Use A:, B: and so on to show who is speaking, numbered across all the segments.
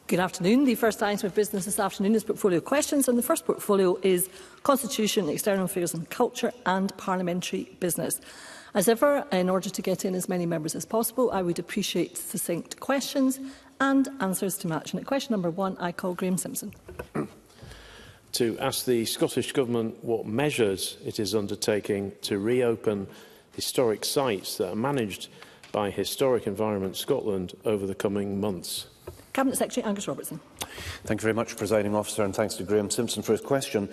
A: Good afternoon. The first item of business this afternoon is portfolio questions, and the first portfolio is Constitution, External Affairs and Culture and Parliamentary Business. As ever, in order to get in as many members as possible, I would appreciate succinct questions and answers to match. And at question number 1, I call Graham Simpson.
B: To ask the Scottish Government what measures it is undertaking to reopen historic sites that are managed by Historic Environment Scotland over the coming months.
A: Cabinet Secretary Angus Robertson.
C: Thank you very much, Presiding Officer, and thanks to Graham Simpson for his question.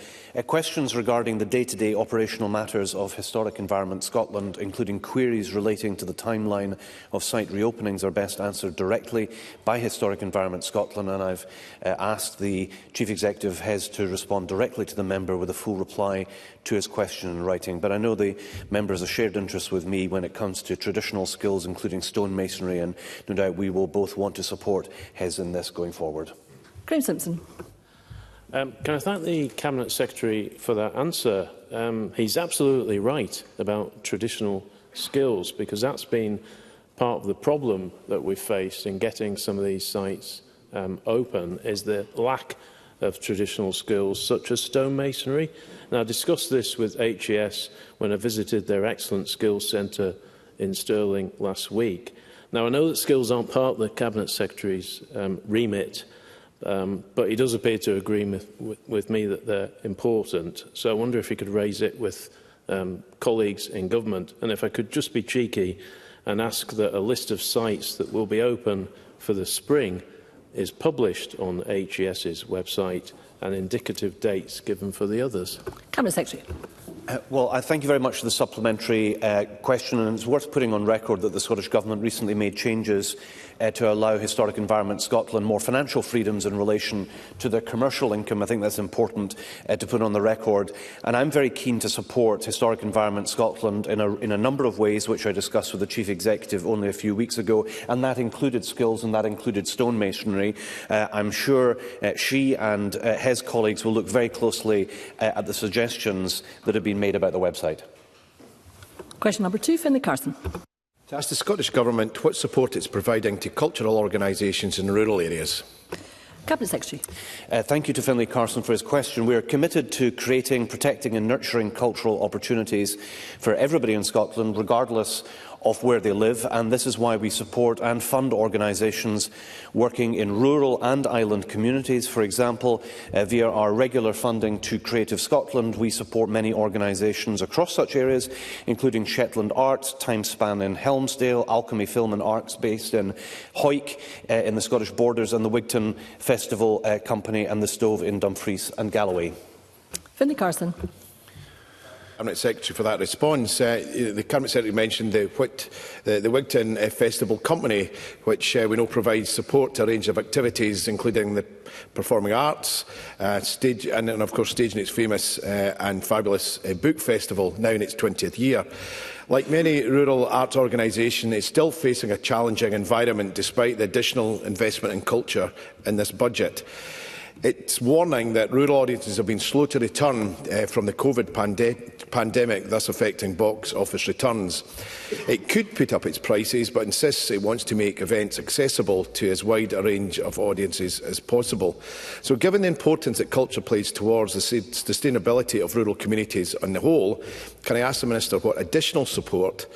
C: Questions regarding the day-to-day operational matters of Historic Environment Scotland, including queries relating to the timeline of site reopenings, are best answered directly by Historic Environment Scotland, and I've asked the Chief Executive Hes to respond directly to the member with a full reply to his question in writing. But I know the member has a shared interest with me when it comes to traditional skills, including stonemasonry, and no doubt we will both want to support Hes in this going forward.
A: Graham Simpson.
B: Can I thank the Cabinet Secretary for that answer? He's absolutely right about traditional skills, because that's been part of the problem that we've faced in getting some of these sites open, is the lack of traditional skills such as stonemasonry. And I discussed this with HES when I visited their Excellent Skills Centre in Stirling last week. Now, I know that skills aren't part of the Cabinet Secretary's remit, but he does appear to agree with me that they're important. So I wonder if he could raise it with colleagues in government. And if I could just be cheeky and ask that a list of sites that will be open for the spring is published on HES's website and indicative dates given for the others.
A: Cabinet Secretary.
C: Well, I thank you very much for the supplementary question, and it's worth putting on record that the Scottish Government recently made changes to allow Historic Environment Scotland more financial freedoms in relation to their commercial income. I think that's important to put on the record, and I'm very keen to support Historic Environment Scotland in a number of ways, which I discussed with the Chief Executive only a few weeks ago, and that included skills and that included stonemasonry. I'm sure she and Hes colleagues will look very closely at the suggestions that have been made about the website.
A: Question number 2, Finlay Carson.
D: To ask the Scottish Government what support it is providing to cultural organisations in rural areas.
A: Cabinet Secretary.
C: Thank you to Finlay Carson for his question. We are committed to creating, protecting and nurturing cultural opportunities for everybody in Scotland, regardless of where they live, and this is why we support and fund organisations working in rural and island communities. For example, via our regular funding to Creative Scotland, we support many organisations across such areas, including Shetland Arts, Timespan in Helmsdale, Alchemy Film and Arts based in Hawick in the Scottish Borders, and the Wigton Festival Company and the Stove in Dumfries and Galloway.
A: Finlay Carson.
D: Cabinet Secretary for that response. The Cabinet Secretary mentioned the Wigton Festival Company, which we know provides support to a range of activities, including the performing arts, stage, and of course staging its famous and fabulous book festival, now in its 20th year. Like many rural arts organisations, it is still facing a challenging environment despite the additional investment in culture in this budget. It's warning that rural audiences have been slow to return from the COVID pandemic, thus affecting box office returns. It could put up its prices, but insists it wants to make events accessible to as wide a range of audiences as possible. So, given the importance that culture plays towards the sustainability of rural communities on the whole, can I ask the Minister what additional support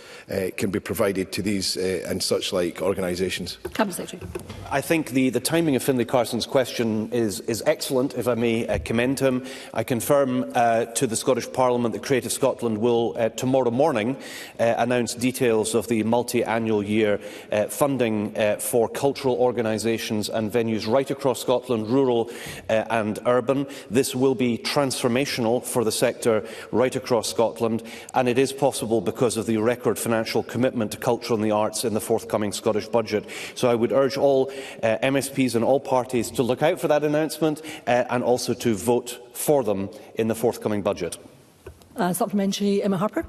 D: can be provided to these and such like organisations?
A: Cabinet Secretary.
C: I think the timing of Finlay Carson's question is excellent, if I may commend him. I confirm to the Scottish Parliament that Creative Scotland will tomorrow morning announce details of the multi-annual year funding for cultural organisations and venues right across Scotland, rural and urban. This will be transformational for the sector right across Scotland, and it is possible because of the record financial commitment to culture and the arts in the forthcoming Scottish budget. So I would urge all MSPs and all parties to look out for that announcement and also to vote for them in the forthcoming budget.
A: Supplementary, Emma Harper.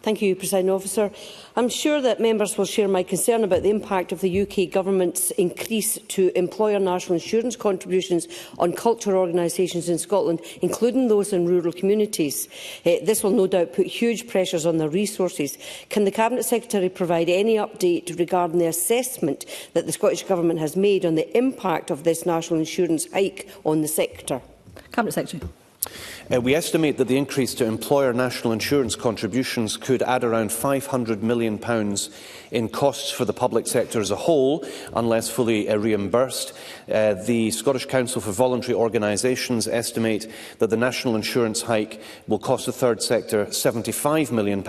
E: Thank you, Presiding Officer. I'm sure that members will share my concern about the impact of the UK Government's increase to employer national insurance contributions on cultural organisations in Scotland, including those in rural communities. This will no doubt put huge pressures on their resources. Can the Cabinet Secretary provide any update regarding the assessment that the Scottish Government has made on the impact of this national insurance hike on the sector?
A: Cabinet Secretary.
C: We estimate that the increase to employer national insurance contributions could add around £500 million in costs for the public sector as a whole, unless fully reimbursed. The Scottish Council for Voluntary Organisations estimate that the national insurance hike will cost the third sector £75 million,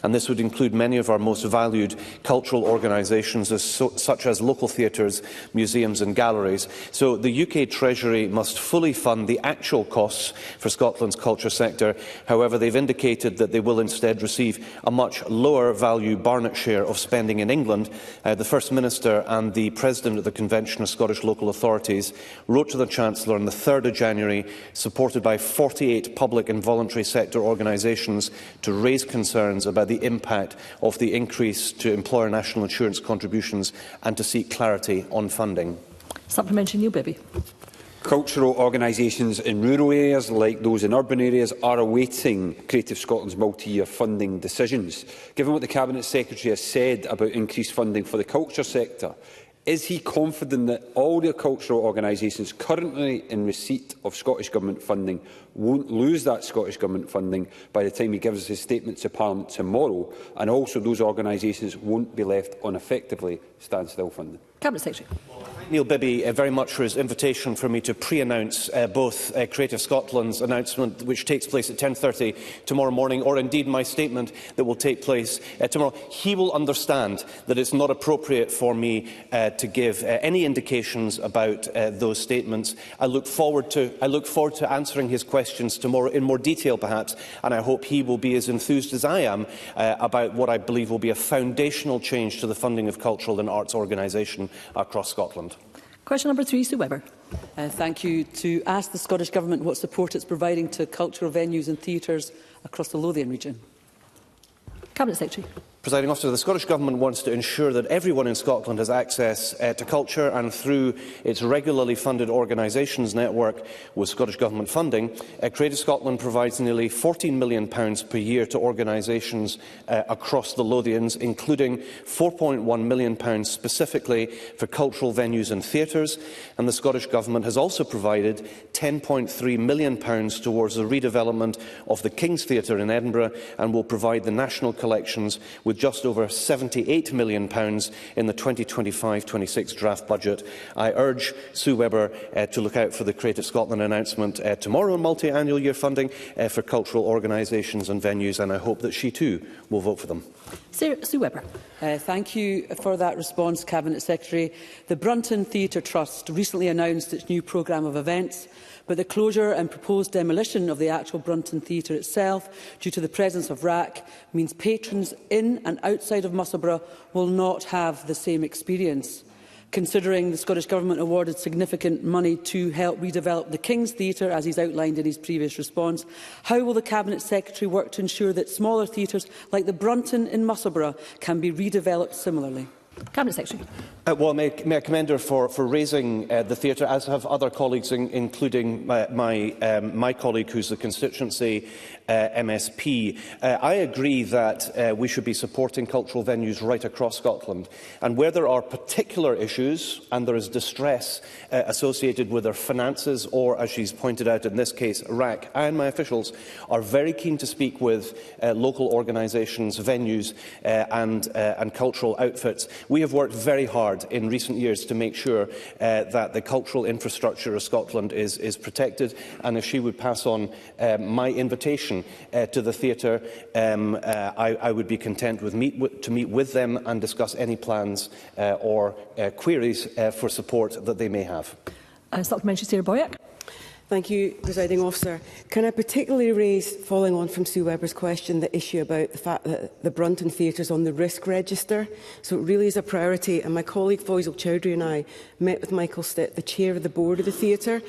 C: and this would include many of our most valued cultural organisations, such as local theatres, museums and galleries. So the UK Treasury must fully fund the actual costs for Scotland's culture sector. However, they've indicated that they will instead receive a much lower value Barnett share of spending in England. The First Minister and the President of the Convention of Scottish Local Authorities wrote to the Chancellor on the 3rd of January, supported by 48 public and voluntary sector organisations, to raise concerns about the impact of the increase to employer national insurance contributions and to seek clarity on funding.
A: Supplementary, Neil Bibby.
F: Cultural organisations in rural areas, like those in urban areas, are awaiting Creative Scotland's multi-year funding decisions. Given what the Cabinet Secretary has said about increased funding for the culture sector, is he confident that all the cultural organisations currently in receipt of Scottish Government funding won't lose that Scottish Government funding by the time he gives his statement to Parliament tomorrow, and also those organisations won't be left on effectively standstill funding?
A: Cabinet Secretary.
C: Neil Bibby very much for his invitation for me to pre-announce both Creative Scotland's announcement, which takes place at 10:30 tomorrow morning, or indeed my statement that will take place tomorrow. He will understand that it's not appropriate for me to give any indications about those statements. I look forward to answering his questions tomorrow in more detail, perhaps, and I hope he will be as enthused as I am about what I believe will be a foundational change to the funding of cultural and arts organisation across Scotland.
A: Question number 3, Sue Webber.
G: Thank you. To ask the Scottish Government what support it's providing to cultural venues and theatres across the Lothian region.
A: Cabinet Secretary.
C: Presiding Officer, the Scottish Government wants to ensure that everyone in Scotland has access to culture, and through its regularly funded organisations network with Scottish Government funding, Creative Scotland provides nearly £14 million per year to organisations across the Lothians, including £4.1 million specifically for cultural venues and theatres, and the Scottish Government has also provided £10.3 million towards the redevelopment of the King's Theatre in Edinburgh, and will provide the national collections with just over £78 million in the 2025-26 draft budget. I urge Sue Webber to look out for the Creative Scotland announcement tomorrow on multi-annual year funding for cultural organisations and venues, and I hope that she too will vote for them.
A: Sue Webber.
G: Thank you for that response, Cabinet Secretary. The Brunton Theatre Trust recently announced its new programme of events, but the closure and proposed demolition of the actual Brunton Theatre itself, due to the presence of RAC, means patrons in and outside of Musselburgh will not have the same experience. Considering the Scottish Government awarded significant money to help redevelop the King's Theatre, as he's outlined in his previous response, how will the Cabinet Secretary work to ensure that smaller theatres like the Brunton in Musselburgh can be redeveloped similarly?
A: Cabinet Secretary.
C: Well, may I commend her for raising the theatre, as have other colleagues, including my colleague, who's the constituency MSP. I agree that we should be supporting cultural venues right across Scotland, and where there are particular issues and there is distress associated with their finances, or, as she's pointed out in this case, RAC, I and my officials are very keen to speak with local organisations, venues and cultural outfits. We have worked very hard in recent years to make sure that the cultural infrastructure of Scotland is protected, and if she would pass on my invitation to the theatre, I would be content to meet with them and discuss any plans or queries for support that they may have.
A: Supplementary, Sarah Boyack.
H: Thank you, Presiding Officer. Can I particularly raise, following on from Sue Webber's question, the issue about the fact that the Brunton Theatre is on the risk register? So it really is a priority, and my colleague Faisal Chowdhury and I met with Michael Stitt, the chair of the board of the theatre,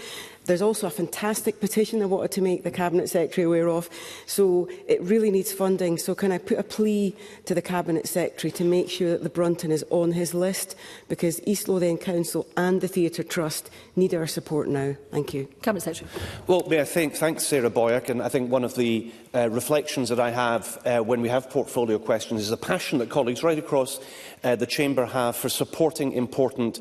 H: There's also a fantastic petition I wanted to make the Cabinet Secretary aware of. So it really needs funding. So can I put a plea to the Cabinet Secretary to make sure that the Brunton is on his list? Because East Lothian Council and the Theatre Trust need our support now. Thank you.
A: Cabinet Secretary.
C: Well, may I thanks Sarah Boyack, and I think one of the reflections that I have when we have portfolio questions is the passion that colleagues right across the Chamber have for supporting important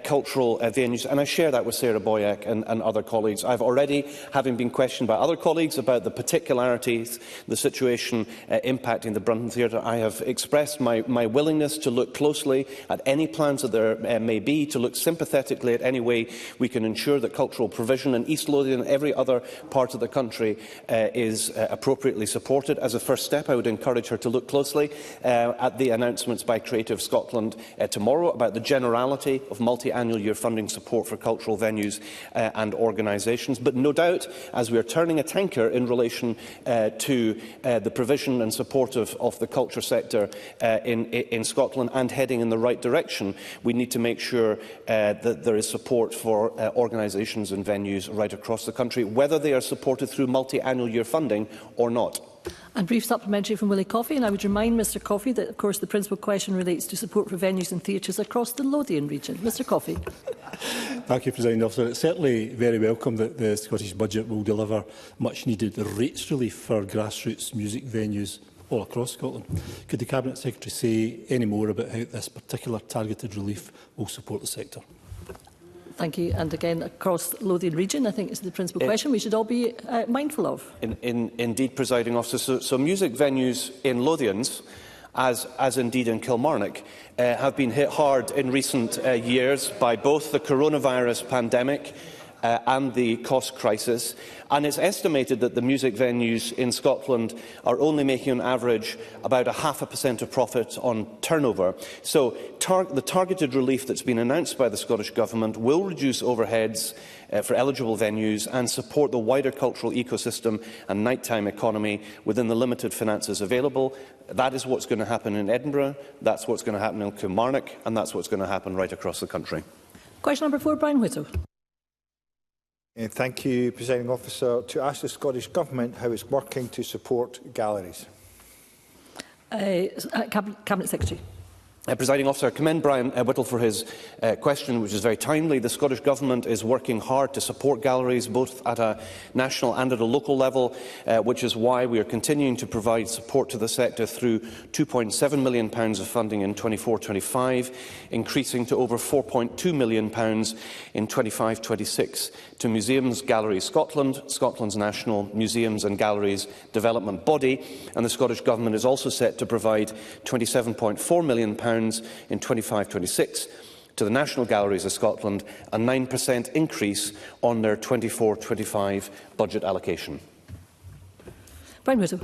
C: cultural venues, and I share that with Sarah Boyack and other colleagues. I've already, having been questioned by other colleagues about the particularities, the situation impacting the Brunton Theatre, I have expressed my willingness to look closely at any plans that there may be, to look sympathetically at any way we can ensure that cultural provision in East Lothian and every other part of the country is appropriately supported. As a first step, I would encourage her to look closely at the announcements by Creative Scotland tomorrow about the generality of multi-annual year funding support for cultural venues and organisations. But no doubt, as we are turning a tanker in relation to the provision and support of the culture sector in Scotland and heading in the right direction, we need to make sure that there is support for organisations and venues right across the country, whether they are supported through multi-annual year funding or not.
A: And brief supplementary from Willie Coffey. And I would remind Mr Coffey that, of course, the principal question relates to support for venues and theatres across the Lothian region. Mr Coffey.
I: Thank you, Presiding Officer. It's certainly very welcome that the Scottish Budget will deliver much-needed rates relief for grassroots music venues all across Scotland. Could the Cabinet Secretary say any more about how this particular targeted relief will support the sector?
A: Thank you. And again, across Lothian region, I think is the principal question we should all be mindful of.
C: Indeed, Presiding Officer. So music venues in Lothians, as indeed in Kilmarnock, have been hit hard in recent years by both the coronavirus pandemic and the cost crisis, and it's estimated that the music venues in Scotland are only making on average about 0.5% of profit on turnover. So the targeted relief that's been announced by the Scottish Government will reduce overheads for eligible venues and support the wider cultural ecosystem and nighttime economy within the limited finances available. That is what's going to happen in Edinburgh, that's what's going to happen in Kilmarnock, and that's what's going to happen right across the country.
A: Question number 4, Brian Whittle.
J: Thank you, Presiding Officer. To ask the Scottish Government how it's working to support galleries.
A: Cabinet Secretary.
C: Presiding Officer, I commend Brian Whittle for his question, which is very timely. The Scottish Government is working hard to support galleries, both at a national and at a local level, which is why we are continuing to provide support to the sector through £2.7 million of funding in 24-25, increasing to over £4.2 million in 25-26 to Museums Galleries Scotland, Scotland's national museums and galleries development body, and the Scottish Government is also set to provide £27.4 million in 25-26 to the National Galleries of Scotland, a 9% increase on their 24-25 budget allocation.
A: Brian Whittle.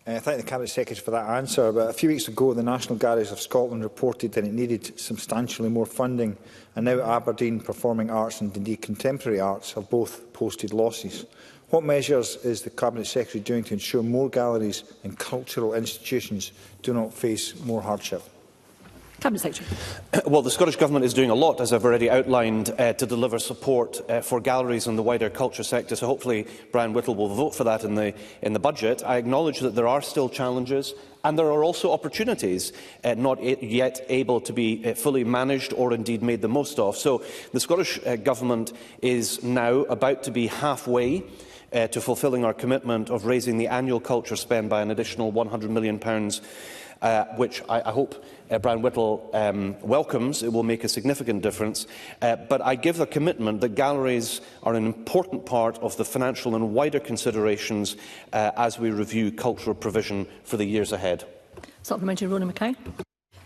J: I thank the Cabinet Secretary for that answer. But a few weeks ago, the National Galleries of Scotland reported that it needed substantially more funding, and now Aberdeen Performing Arts and indeed Contemporary Arts have both posted losses. What measures is the Cabinet Secretary doing to ensure more galleries and cultural institutions do not face more hardship?
A: Cabinet Secretary.
C: Well, the Scottish Government is doing a lot, as I've already outlined, to deliver support for galleries and the wider culture sector. So hopefully Brian Whittle will vote for that in the budget. I acknowledge that there are still challenges, and there are also opportunities not yet able to be fully managed or indeed made the most of. So the Scottish Government is now about to be halfway to fulfilling our commitment of raising the annual culture spend by an additional £100 million, which I hope Brian Whittle welcomes. It will make a significant difference. But I give the commitment that galleries are an important part of the financial and wider considerations as we review cultural provision for the years ahead.
A: Supplementary, Rona Mackay.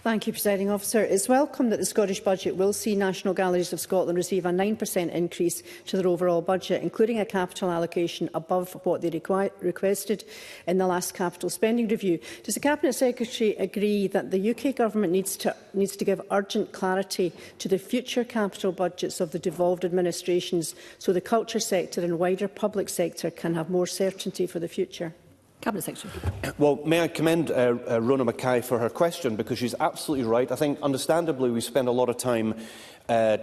K: Thank you, Presiding Officer. It is welcome that the Scottish Budget will see National Galleries of Scotland receive a 9% increase to their overall budget, including a capital allocation above what they requested in the last capital spending review. Does the Cabinet Secretary agree that the UK Government needs to give urgent clarity to the future capital budgets of the devolved administrations so the culture sector and wider public sector can have more certainty for the future?
A: Cabinet Secretary.
C: Well, may I commend Rona Mackay for her question, because she's absolutely right. I think, understandably, we spend a lot of time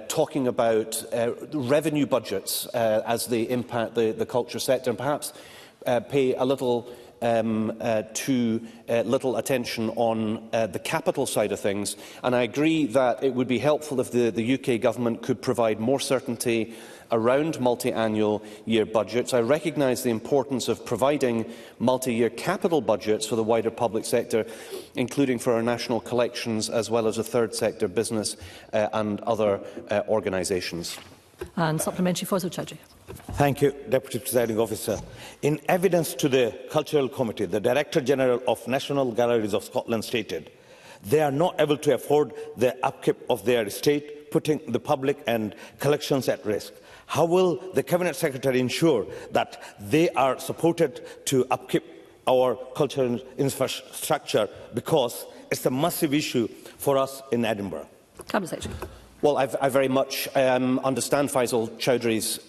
C: talking about revenue budgets as they impact the culture sector, and perhaps pay a little too little attention on the capital side of things. And I agree that it would be helpful if the UK Government could provide more certainty around multi-annual year budgets. I recognise the importance of providing multi-year capital budgets for the wider public sector, including for our national collections, as well as the third sector, business and other organisations.
A: And supplementary, Faisal Chowdhury.
L: Thank you, Deputy Presiding Officer. In evidence to the Cultural Committee, the Director General of National Galleries of Scotland stated they are not able to afford the upkeep of their estate, putting the public and collections at risk. How will the Cabinet Secretary ensure that they are supported to upkeep our cultural infrastructure, because it's a massive issue for us in Edinburgh?
A: Cabinet Secretary.
C: Well, I very much understand Faisal Chowdhury's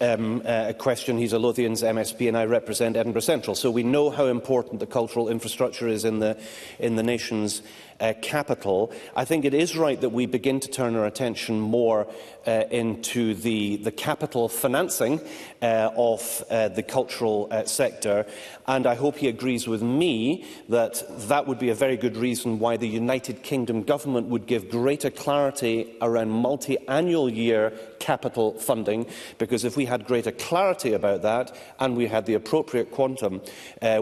C: question. He's a Lothians MSP and I represent Edinburgh Central. So we know how important the cultural infrastructure is in the nation's capital. I think it is right that we begin to turn our attention more into the capital financing of the cultural sector, and I hope he agrees with me that that would be a very good reason why the United Kingdom Government would give greater clarity around multi-annual year capital funding, because if we had greater clarity about that and we had the appropriate quantum,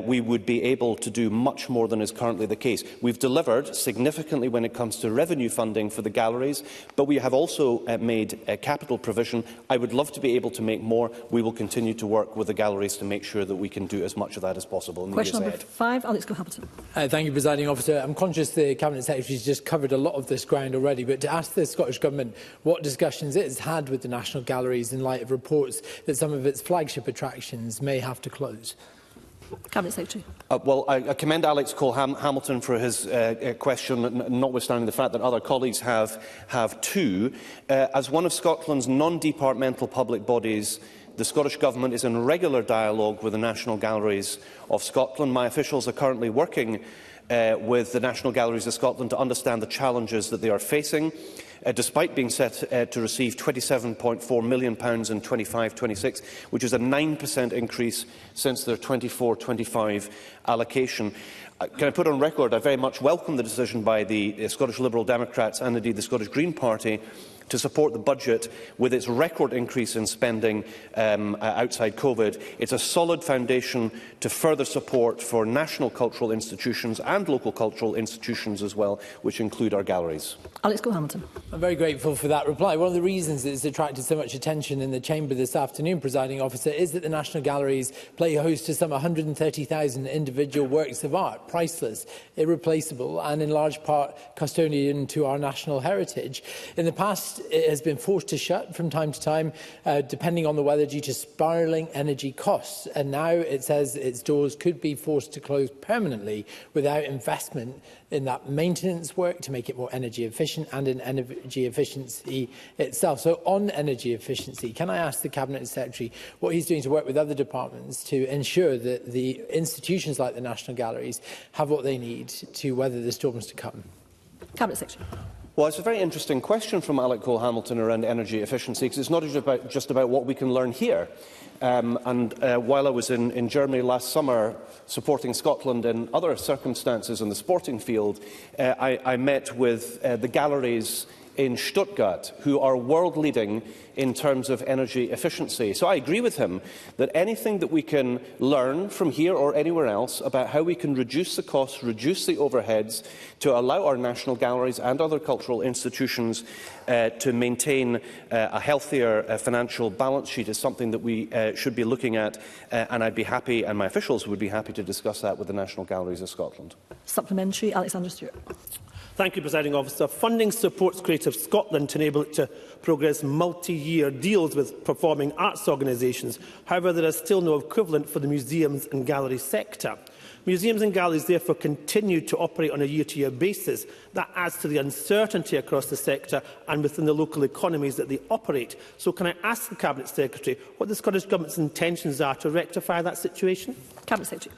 C: we would be able to do much more than is currently the case. We've delivered significantly when it comes to revenue funding for the galleries, but we have also made capital provision. I would love to be able to make more. We will continue to work with the galleries to make sure that we can do as much of that as possible in the years ahead.
A: Question number 5, Alex Cole-Hamilton.
M: Thank you, Presiding Officer. I'm conscious the Cabinet Secretary has just covered a lot of this ground already, but to ask the Scottish Government what discussions it has had with the National Galleries in light of reports that some of its flagship attractions may have to close.
A: Cabinet Secretary.
C: Well, I commend Alex Cole-Hamilton for his question, notwithstanding the fact that other colleagues have too. As one of Scotland's non-departmental public bodies, the Scottish Government is in regular dialogue with the National Galleries of Scotland. My officials are currently working with the National Galleries of Scotland to understand the challenges that they are facing. Despite being set to receive £27.4 million in 25-26, which is a 9% increase since their 24-25 allocation. Can I put on record, I very much welcome the decision by the Scottish Liberal Democrats and indeed the Scottish Green Party to support the budget with its record increase in spending outside COVID. It's a solid foundation to further support for national cultural institutions and local cultural institutions as well, which include our galleries.
A: Alex Cole-Hamilton.
M: I'm very grateful for that reply. One of the reasons that it's attracted so much attention in the Chamber this afternoon, Presiding Officer, is that the National Galleries play host to some 130,000 individual works of art, priceless, irreplaceable and in large part custodian to our national heritage. In the past, it has been forced to shut from time to time, depending on the weather, due to spiralling energy costs. And now it says its doors could be forced to close permanently without investment in that maintenance work to make it more energy efficient and in energy efficiency itself. So on energy efficiency, can I ask the Cabinet Secretary what he's doing to work with other departments to ensure that the institutions like the National Galleries have what they need to weather the storms to come?
A: Cabinet Secretary.
C: Well, it's a very interesting question from Alex Cole-Hamilton around energy efficiency, because it's not just about what we can learn here. While I was in Germany last summer supporting Scotland in other circumstances in the sporting field, I met with the galleries in Stuttgart, who are world-leading in terms of energy efficiency. So I agree with him that anything that we can learn from here or anywhere else about how we can reduce the costs, reduce the overheads, to allow our national galleries and other cultural institutions to maintain a healthier financial balance sheet is something that we should be looking at, and I'd be happy, and my officials would be happy to discuss that with the National Galleries of Scotland.
A: Supplementary, Alexander Stewart.
N: Thank you, Presiding Officer. Funding supports Creative Scotland to enable it to progress multi-year deals with performing arts organisations. However, there is still no equivalent for the museums and gallery sector. Museums and galleries therefore continue to operate on a year-to-year basis. That adds to the uncertainty across the sector and within the local economies that they operate. So can I ask the Cabinet Secretary what the Scottish Government's intentions are to rectify that situation?
A: Cabinet Secretary.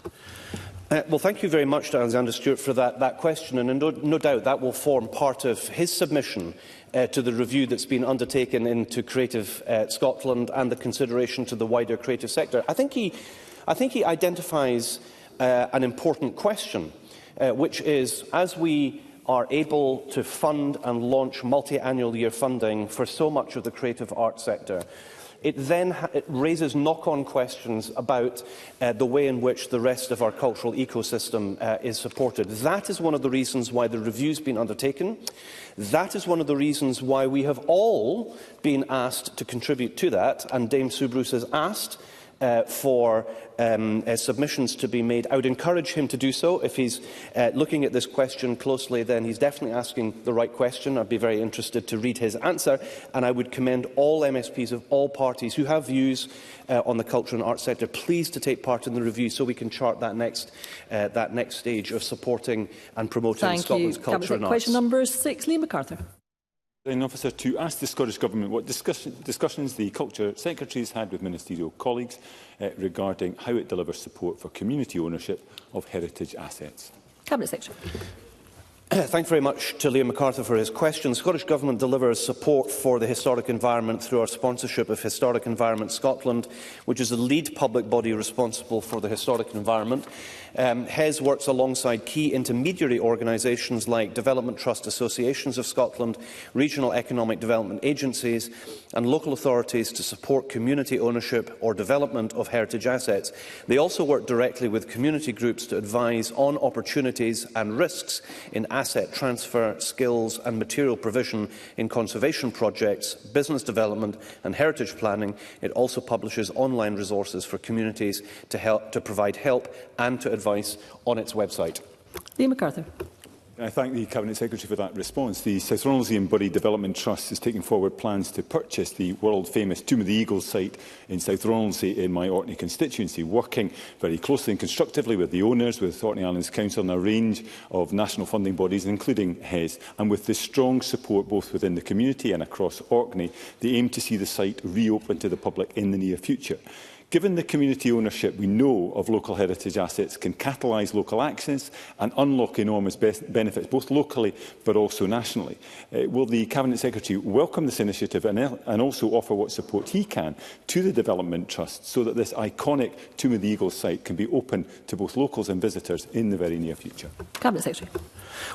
C: Well, thank you very much to Alexander Stewart for that question, and no doubt that will form part of his submission to the review that's been undertaken into Creative Scotland and the consideration to the wider creative sector. I think he identifies an important question, which is, as we are able to fund and launch multi-annual year funding for so much of the creative arts sector, it raises knock-on questions about the way in which the rest of our cultural ecosystem is supported. That is one of the reasons why the review has been undertaken. That is one of the reasons why we have all been asked to contribute to that, and Dame Sue Bruce has asked for submissions to be made. I would encourage him to do so. If he's looking at this question closely, then he's definitely asking the right question. I'd be very interested to read his answer, and I would commend all MSPs of all parties who have views on the culture and arts sector, please to take part in the review so we can chart that next stage of supporting and promoting Scotland's culture and arts.
A: Question number 6, Liam MacArthur.
O: Officer, to ask the Scottish Government what discussions the Culture Secretary has had with ministerial colleagues regarding how it delivers support for community ownership of heritage assets.
A: Cabinet Secretary.
C: Thank you very much to Liam MacArthur for his question. The Scottish Government delivers support for the historic environment through our sponsorship of Historic Environment Scotland, which is the lead public body responsible for the historic environment. HES works alongside key intermediary organisations like Development Trust Associations of Scotland, regional economic development agencies and local authorities to support community ownership or development of heritage assets. They also work directly with community groups to advise on opportunities and risks in asset transfer, skills and material provision in conservation projects, business development and heritage planning. It also publishes online resources for communities to provide help and to advise on its website.
A: Liam MacArthur.
O: I thank the Cabinet Secretary for that response. The South Ronaldsay and Bury Development Trust is taking forward plans to purchase the world-famous Tomb of the Eagles site in South Ronaldsay in my Orkney constituency, working very closely and constructively with the owners, with Orkney Islands Council and a range of national funding bodies, including HES, and with the strong support both within the community and across Orkney, they aim to see the site reopened to the public in the near future. Given the community ownership we know of local heritage assets can catalyse local access and unlock enormous benefits, both locally but also nationally, will the Cabinet Secretary welcome this initiative and also offer what support he can to the Development Trust so that this iconic Tomb of the Eagles site can be open to both locals and visitors in the very near future?
A: Cabinet Secretary.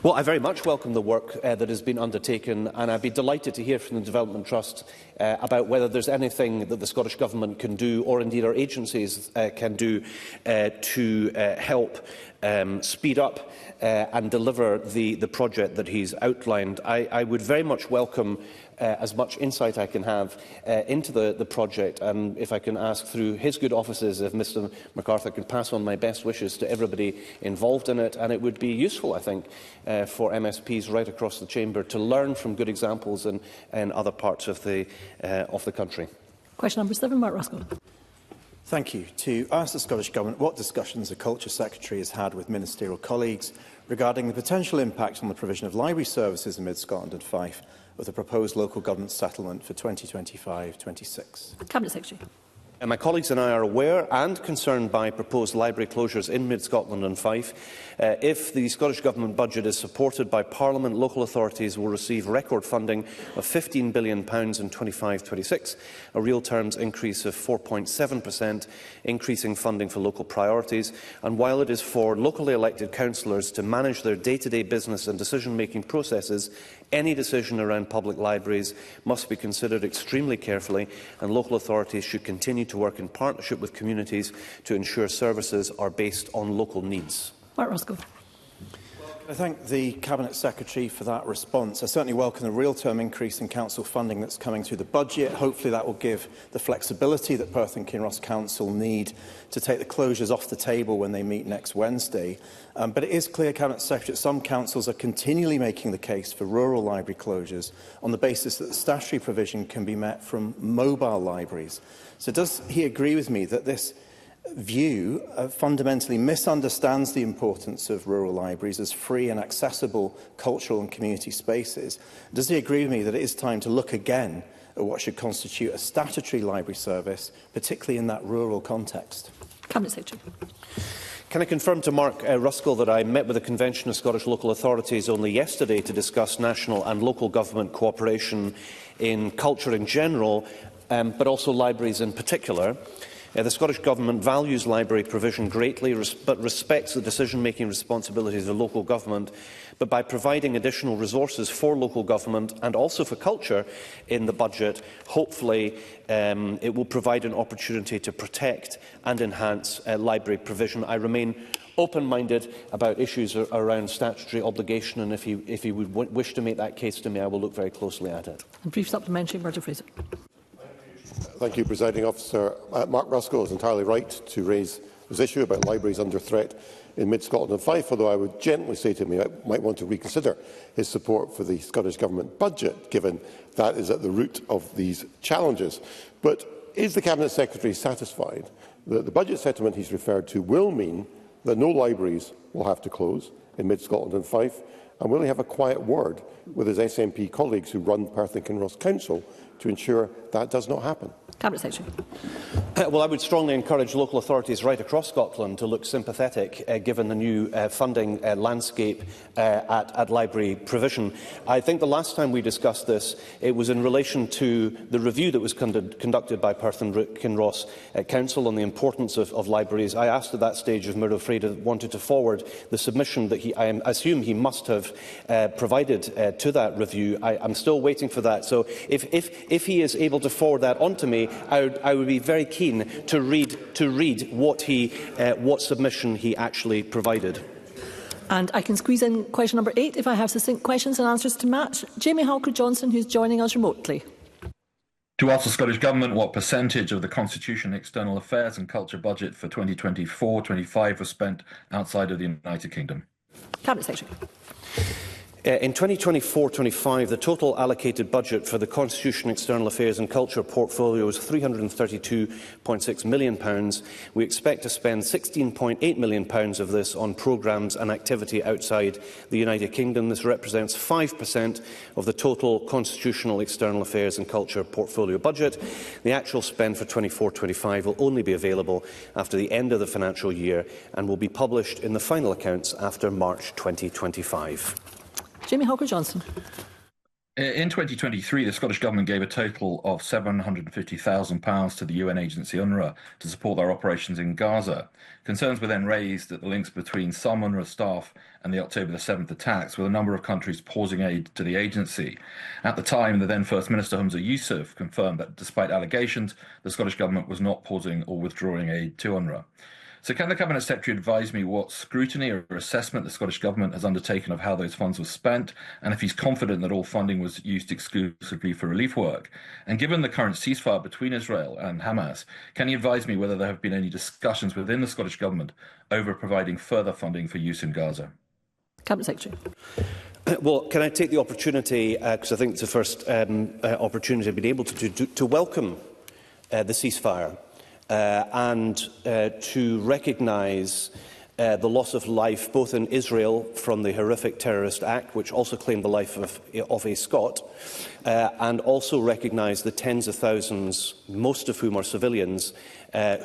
C: Well, I very much welcome the work that has been undertaken, and I'd be delighted to hear from the Development Trust about whether there's anything that the Scottish Government can do, or indeed our agencies can do, to help speed up and deliver the project that he's outlined. I would very much welcome as much insight I can have into the project, and if I can ask through his good offices if Mr MacArthur can pass on my best wishes to everybody involved in it, and it would be useful, I think, for MSPs right across the chamber to learn from good examples in other parts of the country.
A: Question number 7, Mark Roscoe.
P: Thank you. To ask the Scottish Government what discussions the Culture Secretary has had with ministerial colleagues regarding the potential impact on the provision of library services in Mid-Scotland and Fife of the proposed local government settlement for 2025-26.
A: Cabinet Secretary.
C: My colleagues and I are aware and concerned by proposed library closures in Mid-Scotland and Fife. If the Scottish Government budget is supported by Parliament, local authorities will receive record funding of £15 billion in 25-26, a real terms increase of 4.7%, increasing funding for local priorities. And while it is for locally elected councillors to manage their day-to-day business and decision-making processes, any decision around public libraries must be considered extremely carefully, and local authorities should continue to work in partnership with communities to ensure services are based on local needs.
A: Mark Roscoe.
P: I thank the Cabinet Secretary for that response. I certainly welcome the real-term increase in council funding that's coming through the budget. Hopefully that will give the flexibility that Perth and Kinross Council need to take the closures off the table when they meet next Wednesday. But it is clear, Cabinet Secretary, that some councils are continually making the case for rural library closures on the basis that the statutory provision can be met from mobile libraries. So does he agree with me that this view fundamentally misunderstands the importance of rural libraries as free and accessible cultural and community spaces? Does he agree with me that it is time to look again at what should constitute a statutory library service, particularly in that rural context?
A: Cabinet Secretary.
C: Can I confirm to Mark Ruskell that I met with a convention of Scottish local authorities only yesterday to discuss national and local government cooperation in culture in general, but also libraries in particular. The Scottish Government values library provision greatly, but respects the decision-making responsibilities of local government. But by providing additional resources for local government and also for culture in the budget, hopefully it will provide an opportunity to protect and enhance library provision. I remain open-minded about issues around statutory obligation, and if he would wish to make that case to me, I will look very closely at it.
A: A brief supplementary, Murdo Fraser.
Q: Thank you, Presiding Officer. Mark Ruskell is entirely right to raise this issue about libraries under threat in mid-Scotland and Fife, although I would gently say to him he might want to reconsider his support for the Scottish Government budget, given that is at the root of these challenges. But is the Cabinet Secretary satisfied that the budget settlement he's referred to will mean that no libraries will have to close in mid-Scotland and Fife? And will he have a quiet word with his SNP colleagues who run Perth and Kinross Council to ensure that does not happen?
A: Cabinet Secretary.
C: Well, I would strongly encourage local authorities right across Scotland to look sympathetic, given the new funding landscape at library provision. I think the last time we discussed this, it was in relation to the review that was conducted by Perth and Kinross Council on the importance of libraries. I asked at that stage if Murdo Fraser wanted to forward the submission that I assume he must have provided to that review. I'm still waiting for that. So if he is able to forward that on to me, I would be very keen to read what submission he actually provided.
A: And I can squeeze in question number 8 if I have succinct questions and answers to match. Jamie Halker-Johnson, who's joining us remotely.
R: To ask the Scottish Government what percentage of the Constitution, External Affairs and Culture budget for 2024-25 was spent outside of the United Kingdom.
A: Cabinet Secretary.
C: In 2024-25, the total allocated budget for the Constitution, External Affairs and Culture portfolio is £332.6 million. We expect to spend £16.8 million of this on programmes and activity outside the United Kingdom. This represents 5% of the total Constitutional, External Affairs and Culture portfolio budget. The actual spend for 24-25 will only be available after the end of the financial year and will be published in the final accounts after March 2025.
A: Jamie Halker-Johnson.
R: In 2023, the Scottish Government gave a total of £750,000 to the UN agency UNRWA to support their operations in Gaza. Concerns were then raised that the links between some UNRWA staff and the October 7th attacks, with a number of countries pausing aid to the agency. At the time, the then First Minister Humza Yousaf confirmed that despite allegations, the Scottish Government was not pausing or withdrawing aid to UNRWA. So can the Cabinet Secretary advise me what scrutiny or assessment the Scottish Government has undertaken of how those funds were spent, and if he's confident that all funding was used exclusively for relief work? And given the current ceasefire between Israel and Hamas, can he advise me whether there have been any discussions within the Scottish Government over providing further funding for use in Gaza?
A: Cabinet Secretary.
C: Well, can I take the opportunity, because I think it's the first opportunity I've been able to welcome the ceasefire and to recognise the loss of life both in Israel from the horrific terrorist act, which also claimed the life of a Scot, and also recognise the tens of thousands, most of whom are civilians,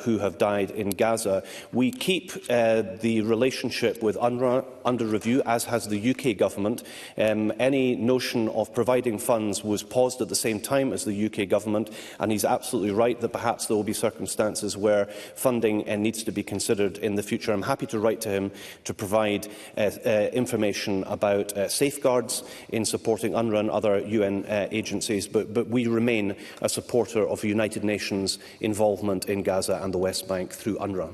C: who have died in Gaza. We keep the relationship with UNRWA under review, as has the UK Government. Any notion of providing funds was paused at the same time as the UK Government, and he's absolutely right that perhaps there will be circumstances where funding needs to be considered in the future. I'm happy to write to him to provide information about safeguards in supporting UNRWA and other UN agencies, but we remain a supporter of the United Nations involvement in Gaza and the West Bank through UNRWA.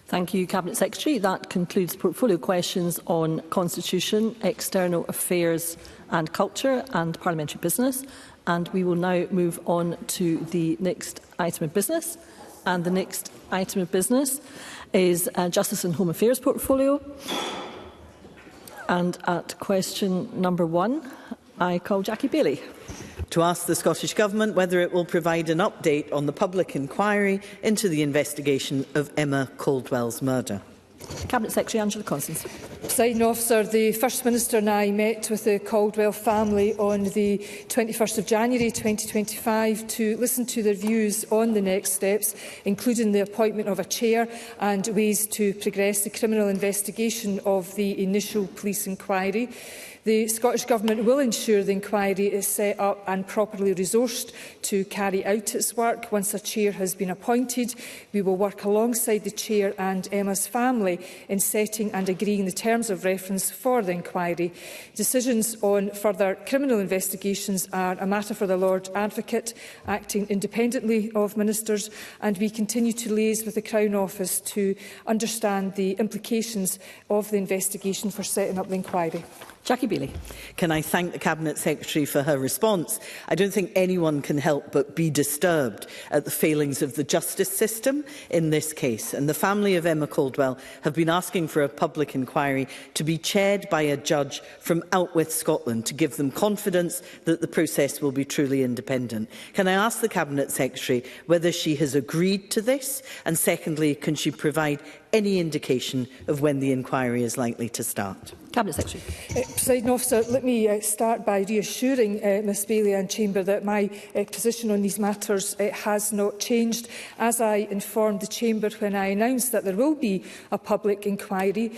A: Thank you, Cabinet Secretary. That concludes portfolio questions on Constitution, External Affairs and Culture and Parliamentary Business. And we will now move on to the next item of business. And the next item of business is Justice and Home Affairs portfolio. And at question number 1, I call Jackie Bailey.
S: To ask the Scottish Government whether it will provide an update on the public inquiry into the investigation of Emma Caldwell's murder.
A: Cabinet Secretary Angela Constance.
T: Presiding Officer, the First Minister and I met with the Caldwell family on the 21st of January 2025 to listen to their views on the next steps, including the appointment of a chair and ways to progress the criminal investigation of the initial police inquiry. The Scottish Government will ensure the inquiry is set up and properly resourced to carry out its work. Once a chair has been appointed, we will work alongside the chair and Emma's family in setting and agreeing the terms of reference for the inquiry. Decisions on further criminal investigations are a matter for the Lord Advocate, acting independently of ministers, and we continue to liaise with the Crown Office to understand the implications of the investigation for setting up the inquiry.
A: Jackie Bailey.
S: Can I thank the Cabinet Secretary for her response? I don't think anyone can help but be disturbed at the failings of the justice system in this case. And the family of Emma Caldwell have been asking for a public inquiry to be chaired by a judge from out with Scotland to give them confidence that the process will be truly independent. Can I ask the Cabinet Secretary whether she has agreed to this? And secondly, can she provide any indication of when the inquiry is likely to start?
A: Cabinet Secretary.
T: Presiding Officer, let me start by reassuring Ms Bailey and Chamber that my position on these matters has not changed. As I informed the Chamber when I announced that there will be a public inquiry,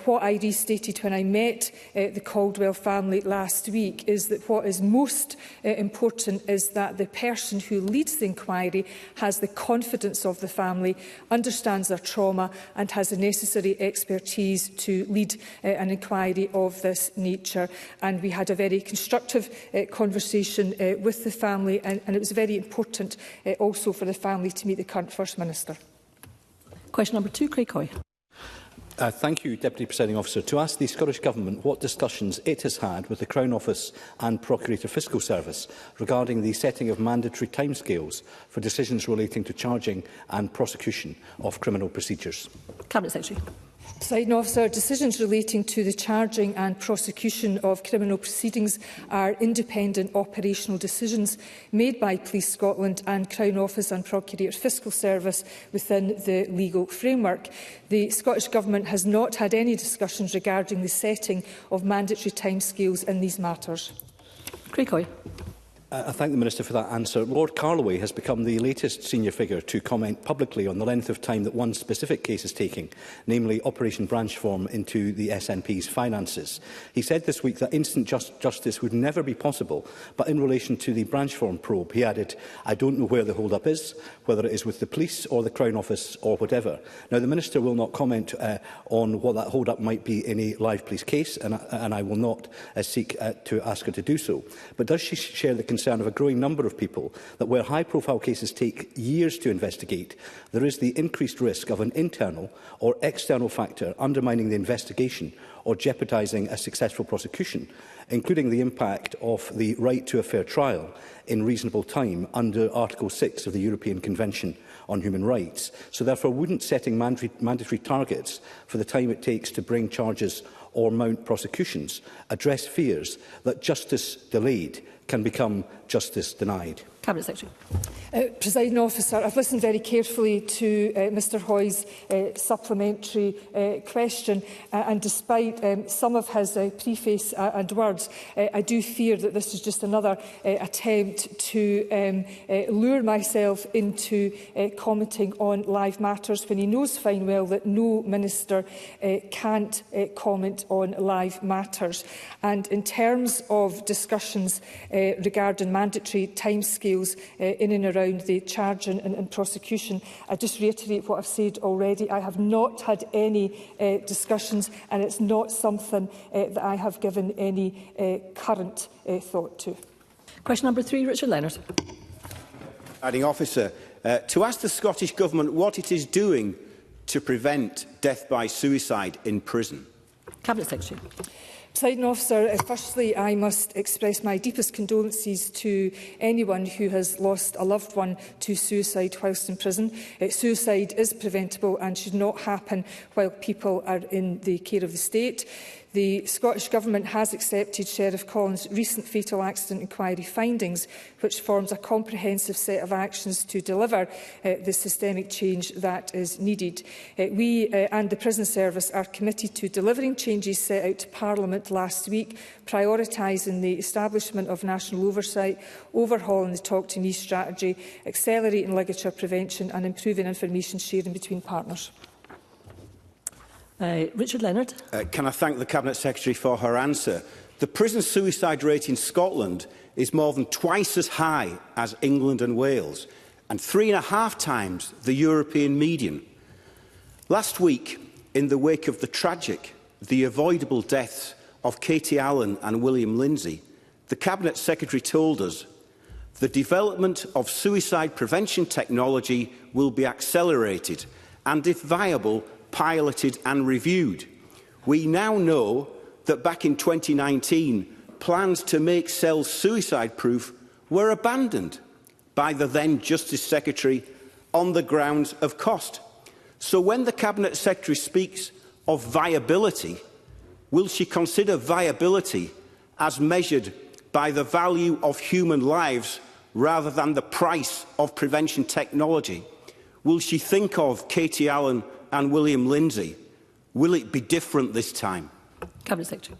T: what I restated when I met the Caldwell family last week is that what is most important is that the person who leads the inquiry has the confidence of the family, understands their trauma and has the necessary expertise to lead an inquiry of this nature. And we had a very constructive conversation with the family, and it was very important also for the family to meet the current First Minister.
A: Question number 2, Craig Hoy.
I: Thank you, Deputy Presiding Officer. To ask the Scottish Government what discussions it has had with the Crown Office and Procurator Fiscal Service regarding the setting of mandatory timescales for decisions relating to charging and prosecution of criminal procedures.
A: Cabinet Secretary.
T: Presiding Officer, decisions relating to the charging and prosecution of criminal proceedings are independent operational decisions made by Police Scotland and Crown Office and Procurator Fiscal Service within the legal framework. The Scottish Government has not had any discussions regarding the setting of mandatory timescales in these matters.
A: Craig Hoy.
I: I thank the Minister for that answer. Lord Carloway has become the latest senior figure to comment publicly on the length of time that one specific case is taking, namely Operation Branchform into the SNP's finances. He said this week that instant justice would never be possible, but in relation to the Branchform probe, he added, "I don't know where the hold-up is, whether it is with the police or the Crown Office or whatever." Now, the Minister will not comment on what that hold-up might be in a live police case, and I will not seek to ask her to do so. But does she share the concern of a growing number of people that where high-profile cases take years to investigate, there is the increased risk of an internal or external factor undermining the investigation or jeopardising a successful prosecution, including the impact of the right to a fair trial in reasonable time under Article 6 of the European Convention on Human Rights? So therefore, wouldn't setting mandatory targets for the time it takes to bring charges or mount prosecutions address fears that justice delayed can become justice denied?
A: Cabinet Secretary.
T: Presiding Officer, I've listened very carefully to Mr Hoy's supplementary question, and despite some of his preface and words, I do fear that this is just another attempt to lure myself into commenting on live matters when he knows fine well that no minister can't comment on live matters. And in terms of discussions regarding mandatory timescales in and around the charging and prosecution, I just reiterate what I've said already. I have not had any discussions, and it's not something that I have given any current thought to.
A: Question number 3, Richard Leonard.
U: Presiding Officer, to ask the Scottish Government what it is doing to prevent death by suicide in prison.
A: Cabinet Secretary.
T: Presiding Officer, firstly, I must express my deepest condolences to anyone who has lost a loved one to suicide whilst in prison. Suicide is preventable and should not happen while people are in the care of the state. The Scottish Government has accepted Sheriff Collins' recent fatal accident inquiry findings, which forms a comprehensive set of actions to deliver the systemic change that is needed. We and the Prison Service are committed to delivering changes set out to Parliament last week, prioritising the establishment of national oversight, overhauling the Talk to Me strategy, accelerating ligature prevention and improving information sharing between partners.
A: Richard Leonard.
U: Can I thank the Cabinet Secretary for her answer? The prison suicide rate in Scotland is more than twice as high as England and Wales, and 3.5 times the European median. Last week, in the wake of the tragic, the avoidable deaths of Katie Allen and William Lindsay, the Cabinet Secretary told us the development of suicide prevention technology will be accelerated and, if viable, piloted and reviewed. We now know that back in 2019, plans to make cells suicide-proof were abandoned by the then Justice Secretary on the grounds of cost. So when the Cabinet Secretary speaks of viability, will she consider viability as measured by the value of human lives rather than the price of prevention technology? Will she think of Katie Allen and William Lindsay? Will it be different this time?
T: Cabinet Secretary.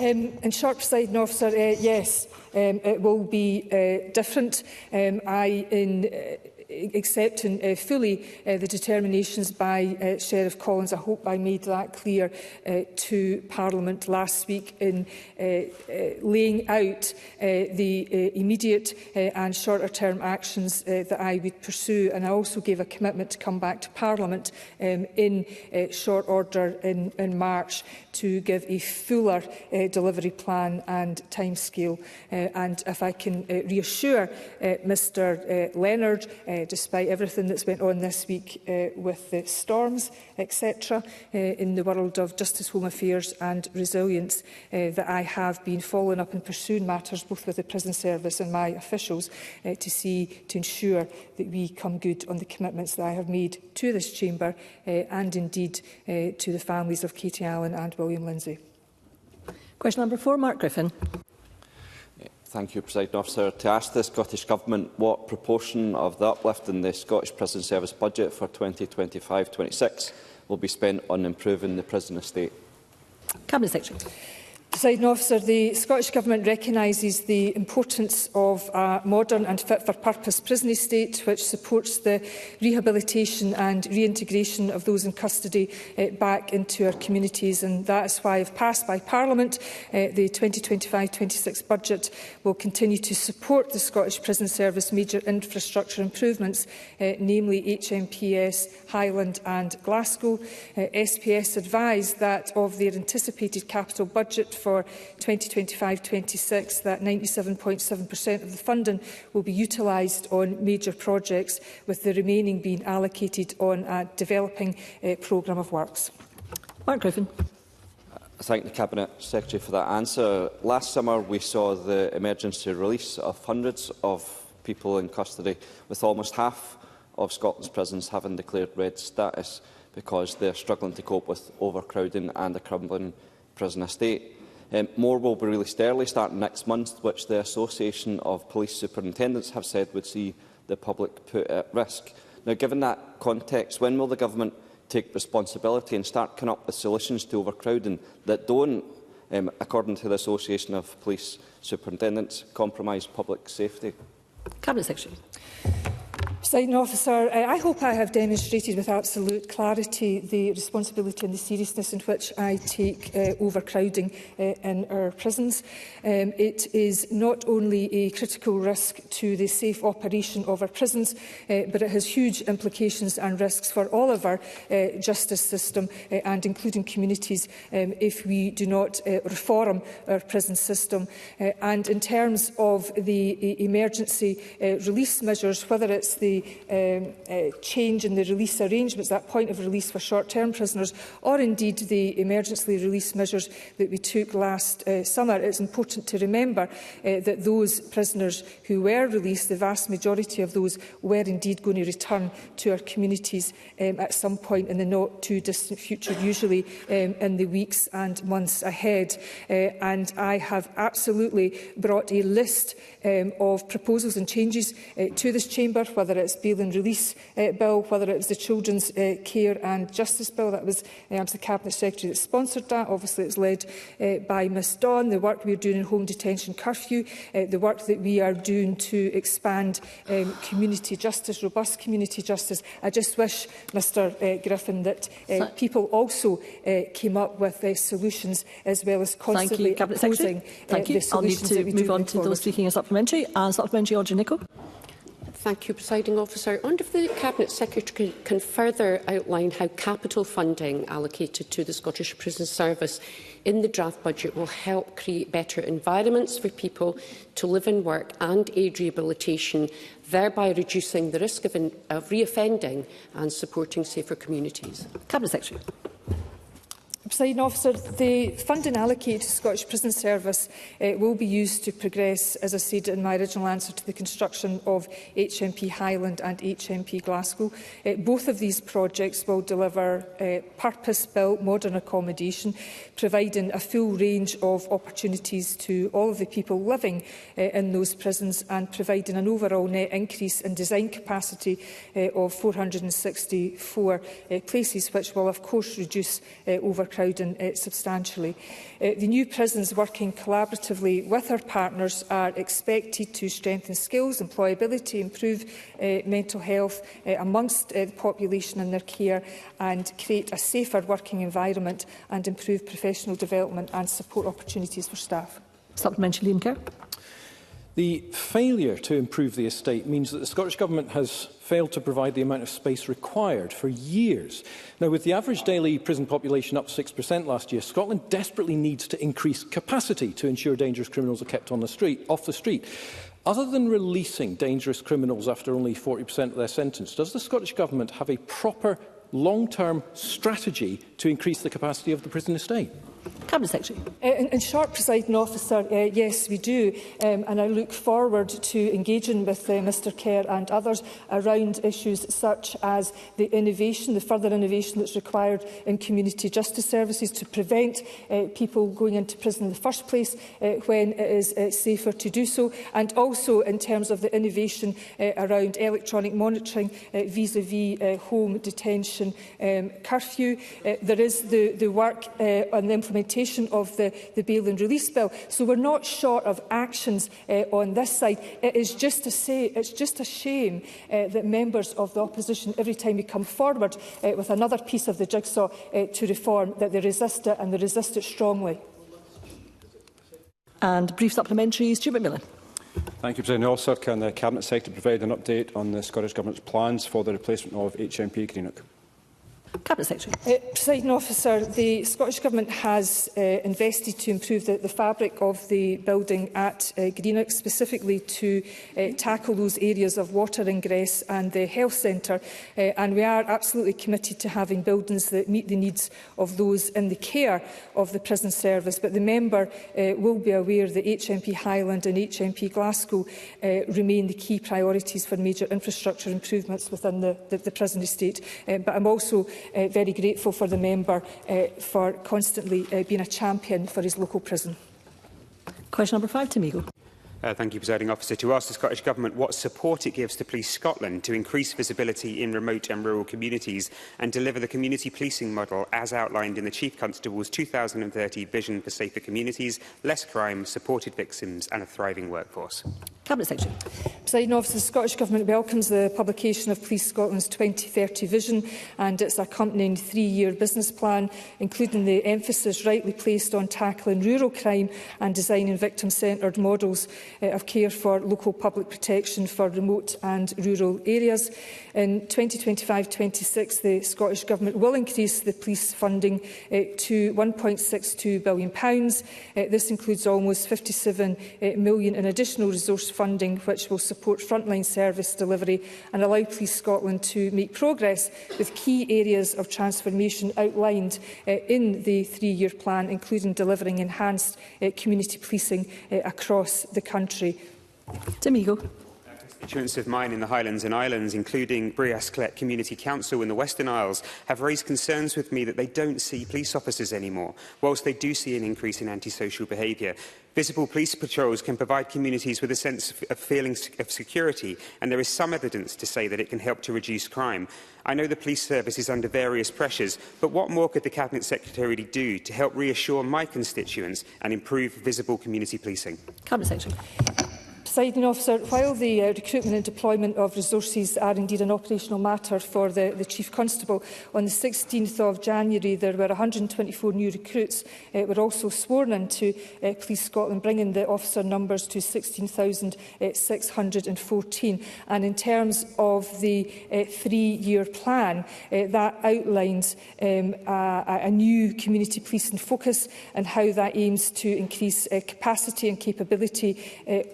T: In short, Presiding Officer, yes, it will be different. Accepting fully the determinations by Sheriff Collins. I hope I made that clear to Parliament last week in laying out the immediate and shorter-term actions that I would pursue. And I also gave a commitment to come back to Parliament in short order in March to give a fuller delivery plan and timescale. And if I can reassure Mr Leonard, despite everything that's went on this week with the storms, etc., in the world of justice, home affairs and resilience, that I have been following up and pursuing matters both with the Prison Service and my officials to ensure that we come good on the commitments that I have made to this chamber and indeed to the families of Katie Allen and William Lindsay.
A: Question number 4, Mark Griffin.
B: Thank you, Presiding Officer. To ask the Scottish Government what proportion of the uplift in the Scottish Prison Service budget for 2025-26 will be spent on improving the prison estate.
A: Cabinet Secretary.
T: Presiding Officer, the Scottish Government recognises the importance of a modern and fit-for-purpose prison estate which supports the rehabilitation and reintegration of those in custody back into our communities, and that is why, if passed by Parliament, the 2025-26 budget will continue to support the Scottish Prison Service major infrastructure improvements, namely HMPS, Highland and Glasgow. SPS advised that of their anticipated capital budget for 2025-26, that 97.7% of the funding will be utilised on major projects, with the remaining being allocated on a developing programme of works.
A: Mark Griffin.
B: I thank the Cabinet Secretary for that answer. Last summer we saw the emergency release of hundreds of people in custody, with almost half of Scotland's prisons having declared red status because they are struggling to cope with overcrowding and a crumbling prison estate. More will be released early, starting next month, which the Association of Police Superintendents have said would see the public put at risk. Now, given that context, when will the Government take responsibility and start coming up with solutions to overcrowding that don't, according to the Association of Police Superintendents, compromise public safety?
A: Cabinet Secretary.
T: Presiding Officer, I hope I have demonstrated with absolute clarity the responsibility and the seriousness in which I take overcrowding in our prisons. It is not only a critical risk to the safe operation of our prisons, but it has huge implications and risks for all of our justice system and including communities if we do not reform our prison system. And in terms of the emergency release measures, whether it's the the change in the release arrangements, that point of release for short-term prisoners, or indeed the emergency release measures that we took last summer, it's important to remember that those prisoners who were released, the vast majority of those were indeed going to return to our communities at some point in the not too distant future, usually in the weeks and months ahead. And I have absolutely brought a list of proposals and changes to this chamber, whether it's bail and release bill, whether it was the Children's Care and Justice bill. That was the Cabinet Secretary that sponsored that. Obviously it's led by Ms Dawn. The work we are doing in home detention curfew, the work that we are doing to expand community justice, robust community justice. I just wish, Mr Griffin, that people also came up with solutions as well as constantly opposing the solutions.
A: I'll need to move on to those seeking a supplementary. Supplementary, Audrey Nicholl.
D: Thank you, Presiding Officer. I wonder if the Cabinet Secretary can further outline how capital funding allocated to the Scottish Prison Service in the draft budget will help create better environments for people to live and work and aid rehabilitation, thereby reducing the risk of re-offending and supporting safer communities.
A: Cabinet Secretary.
T: Presiding Officer, the funding allocated to the Scottish Prison Service will be used to progress, as I said in my original answer, to the construction of HMP Highland and HMP Glasgow. Both of these projects will deliver purpose-built modern accommodation, providing a full range of opportunities to all of the people living in those prisons and providing an overall net increase in design capacity of 464 places, which will of course reduce overcrowding substantially. The new prisons, working collaboratively with our partners, are expected to strengthen skills, employability, improve mental health amongst the population in their care, and create a safer working environment and improve professional development and support opportunities for staff.
A: Supplementary, Liam Kerr.
V: The failure to improve the estate means that the Scottish Government has failed to provide the amount of space required for years. Now, with the average daily prison population up 6% last year, Scotland desperately needs to increase capacity to ensure dangerous criminals are kept off the street. Other than releasing dangerous criminals after only 40% of their sentence, does the Scottish Government have a proper long-term strategy to increase the capacity of the prison estate?
A: Cabinet Secretary.
T: In short, Presiding Officer, yes, we do. And I look forward to engaging with Mr Kerr and others around issues such as the innovation, the further innovation that's required in community justice services to prevent people going into prison in the first place when it is safer to do so, and also in terms of the innovation around electronic monitoring vis-à-vis home detention curfew. There is the work on the implementation of the bail and release bill. So we're not short of actions on this side. It is just a shame that members of the opposition, every time we come forward with another piece of the jigsaw to reform, that they resist it, and they resist it strongly.
A: And brief supplementary, Stuart McMillan.
W: Thank you, President Officer. Can the Cabinet Secretary provide an update on the Scottish Government's plans for the replacement of HMP Greenock?
A: Cabinet Secretary.
T: Presiding Officer, the Scottish Government has invested to improve the fabric of the building at Greenock, specifically to tackle those areas of water ingress and the health centre. And we are absolutely committed to having buildings that meet the needs of those in the care of the prison service. But the member will be aware that HMP Highland and HMP Glasgow remain the key priorities for major infrastructure improvements within the prison estate. But I'm also very grateful for the member for constantly being a champion for his local prison.
A: Question number 5, Tim Eagle.
X: Thank you, Presiding Officer. To ask the Scottish Government what support it gives to Police Scotland to increase visibility in remote and rural communities and deliver the community policing model as outlined in the Chief Constable's 2030 Vision for Safer Communities, Less Crime, Supported Victims and a Thriving Workforce.
A: Cabinet Secretary.
T: Presiding Officer, the Scottish Government welcomes the publication of Police Scotland's 2030 Vision and its accompanying 3-year business plan, including the emphasis rightly placed on tackling rural crime and designing victim-centred models of care for local public protection for remote and rural areas. In 2025-26, the Scottish Government will increase the police funding to £1.62 billion. This includes almost £57 million in additional resource funding which will support frontline service delivery and allow Police Scotland to make progress with key areas of transformation outlined in the 3-year plan, including delivering enhanced community policing across the country.
A: Domingo.
X: Constituents of mine in the Highlands and Islands, including Briasclet Community Council in the Western Isles, have raised concerns with me that they don't see police officers anymore, whilst they do see an increase in antisocial behaviour. Visible police patrols can provide communities with a sense of feeling of security, and there is some evidence to say that it can help to reduce crime. I know the police service is under various pressures, but what more could the Cabinet Secretary do to help reassure my constituents and improve visible community policing?
A: Cabinet Secretary.
T: Presiding Officer, while the recruitment and deployment of resources are indeed an operational matter for the Chief Constable, on the 16th of January there were 124 new recruits were also sworn into Police Scotland, bringing the officer numbers to 16,614. And in terms of the 3-year plan, that outlines a new community policing focus and how that aims to increase capacity and capability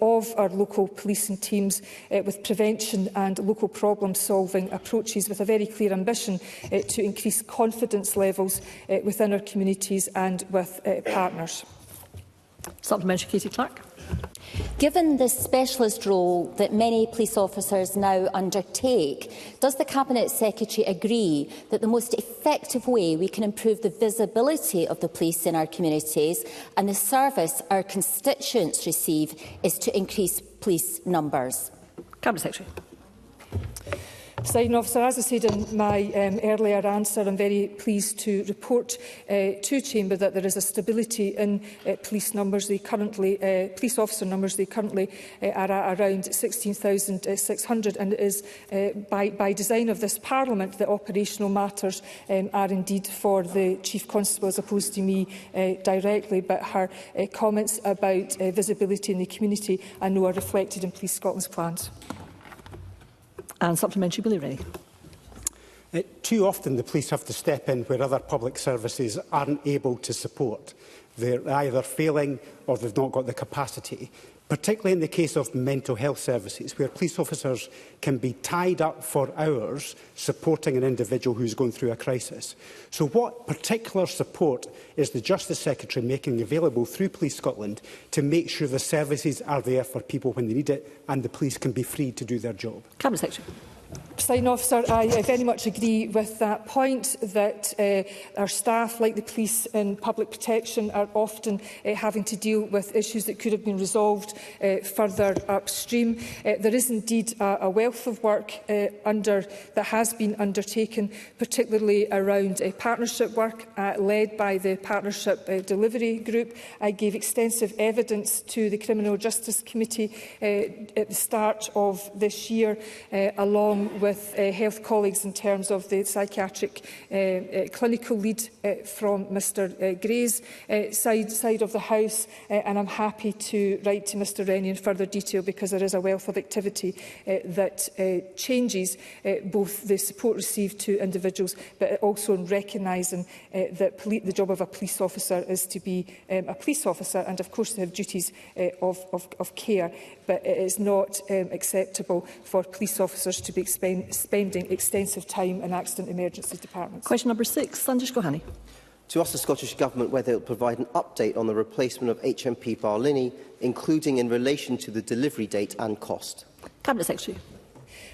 T: of our local policing teams with prevention and local problem-solving approaches, with a very clear ambition to increase confidence levels within our communities and with partners.
A: Supplementary, Katie Clark.
E: Given the specialist role that many police officers now undertake, does the Cabinet Secretary agree that the most effective way we can improve the visibility of the police in our communities and the service our constituents receive is to increase police numbers?
A: Cabinet Secretary.
T: Presiding Officer, as I said in my earlier answer, I am very pleased to report to Chamber that there is a stability in police numbers. Police officer numbers, they currently are at around 16,600, and it is by design of this Parliament that operational matters are indeed for the Chief Constable as opposed to me directly, but her comments about visibility in the community I know are reflected in Police Scotland's plans.
A: And supplementary, Billy Ray.
F: Too often the police have to step in where other public services aren't able to support. They're either failing or they've not got the capacity, particularly in the case of mental health services, where police officers can be tied up for hours supporting an individual who's going through a crisis. So what particular support is the Justice Secretary making available through Police Scotland to make sure the services are there for people when they need it and the police can be free to do their job?
A: Cabinet Secretary.
T: Presiding Officer, I very much agree with that point that our staff, like the police in public protection, are often having to deal with issues that could have been resolved further upstream. There is indeed a wealth of work that has been undertaken, particularly around partnership work led by the Partnership Delivery Group. I gave extensive evidence to the Criminal Justice Committee at the start of this year, along with health colleagues in terms of the psychiatric clinical lead from Mr Gray's side of the House, and I'm happy to write to Mr Rennie in further detail because there is a wealth of activity that changes both the support received to individuals but also in recognising that the job of a police officer is to be a police officer, and of course they have duties of care, but it is not acceptable for police officers to be spending extensive time in accident emergency departments.
A: Question number 6, Sandesh Gohani.
G: To ask the Scottish Government whether it will provide an update on the replacement of HMP Barlinnie, including in relation to the delivery date and cost.
A: Cabinet Secretary.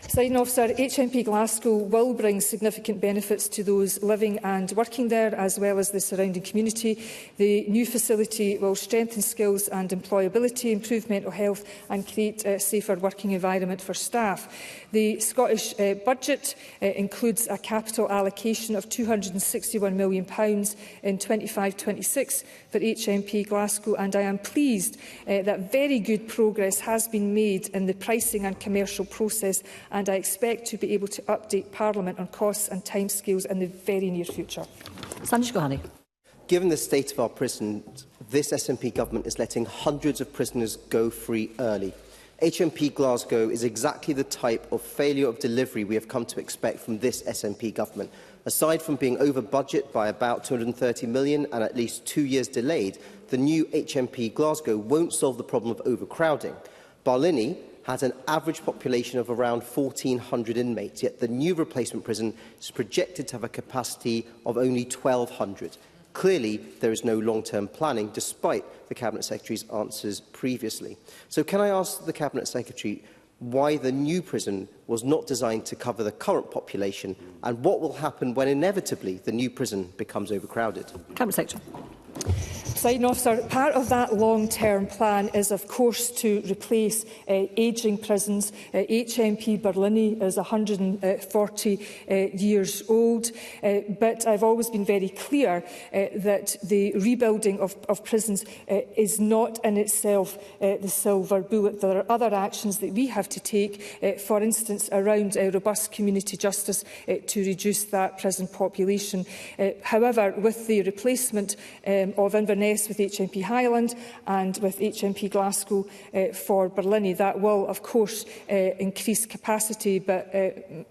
T: Presiding Officer, HMP Glasgow will bring significant benefits to those living and working there, as well as the surrounding community. The new facility will strengthen skills and employability, improve mental health and create a safer working environment for staff. The Scottish budget includes a capital allocation of £261 million in 25-26 for HMP Glasgow, and I am pleased that very good progress has been made in the pricing and commercial process, and I expect to be able to update Parliament on costs and timescales in the very near future.
A: Sandesh Gohani.
G: Given the state of our prisons, this SNP government is letting hundreds of prisoners go free early. HMP Glasgow is exactly the type of failure of delivery we have come to expect from this SNP government. Aside from being over budget by about £230 million and at least 2 years delayed, the new HMP Glasgow won't solve the problem of overcrowding. Barlinnie has an average population of around 1,400 inmates, yet the new replacement prison is projected to have a capacity of only 1,200. Clearly, there is no long-term planning, despite the Cabinet Secretary's answers previously. So can I ask the Cabinet Secretary why the new prison was not designed to cover the current population, and what will happen when inevitably the new prison becomes overcrowded?
A: Cabinet Secretary.
T: Presiding Officer, part of that long-term plan is, of course, to replace ageing prisons. HMP Barlinnie is 140 years old, but I've always been very clear that the rebuilding of prisons is not in itself the silver bullet. There are other actions that we have to take, for instance, around robust community justice to reduce that prison population. However, with the replacement of Inverness with HMP Highland and with HMP Glasgow for Barlinnie, that will, of course, increase capacity. But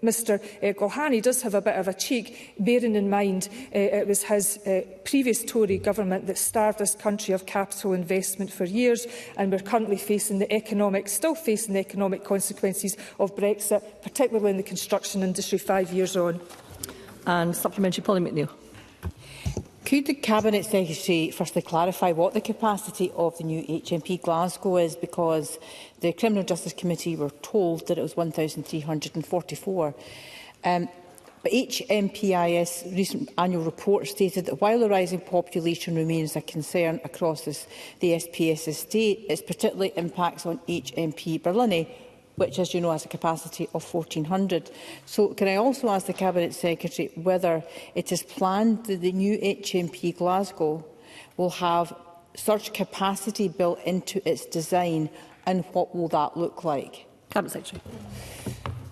T: Mr Golhani does have a bit of a cheek, bearing in mind it was his previous Tory government that starved this country of capital investment for years, and we're currently facing still facing the economic consequences of Brexit, particularly in the construction industry 5 years on.
A: And supplementary, Polly McNeill.
H: Could the Cabinet Secretary firstly clarify what the capacity of the new HMP Glasgow is, because the Criminal Justice Committee were told that it was 1,344. But HMPI's recent annual report stated that while the rising population remains a concern across the SPS estate, its particular impacts on HMP Barlinnie, which, as you know, has a capacity of 1,400. So can I also ask the Cabinet Secretary whether it is planned that the new HMP Glasgow will have such capacity built into its design, and what will that look like?
A: Cabinet Secretary.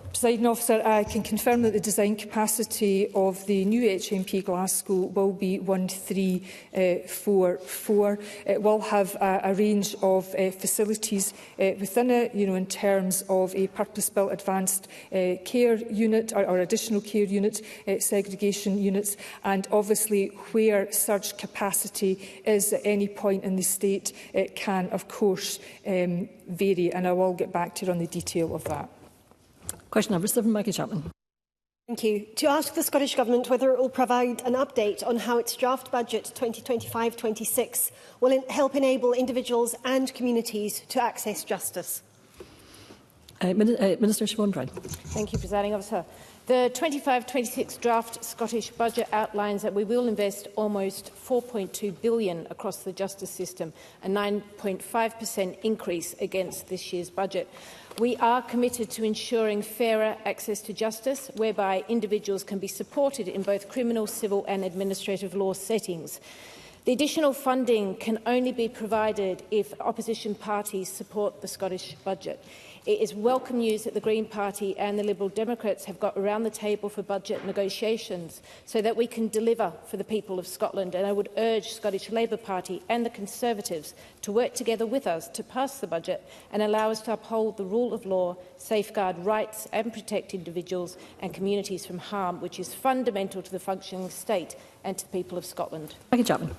T: Presiding Officer, I can confirm that the design capacity of the new HMP Glasgow will be 1,344. It will have a range of facilities within it, in terms of a purpose-built advanced care unit or additional care unit, segregation units, and obviously where surge capacity is at any point in the state, it can, of course, vary, and I will get back to you on the detail of that.
A: Question number 7, Maggie Chapman.
J: Thank you. To ask the Scottish Government whether it will provide an update on how its draft budget 2025-26 will help enable individuals and communities to access justice.
A: Minister Siobhan Brown.
K: Thank you, Presiding Officer. The 25-26 draft Scottish budget outlines that we will invest almost £4.2 billion across the justice system, a 9.5% increase against this year's budget. We are committed to ensuring fairer access to justice, whereby individuals can be supported in both criminal, civil and administrative law settings. The additional funding can only be provided if opposition parties support the Scottish budget. It is welcome news that the Green Party and the Liberal Democrats have got around the table for budget negotiations so that we can deliver for the people of Scotland, and I would urge Scottish Labour Party and the Conservatives to work together with us to pass the budget and allow us to uphold the rule of law, safeguard rights and protect individuals and communities from harm, which is fundamental to the functioning state and to the people of Scotland.
A: Maggie Chapman.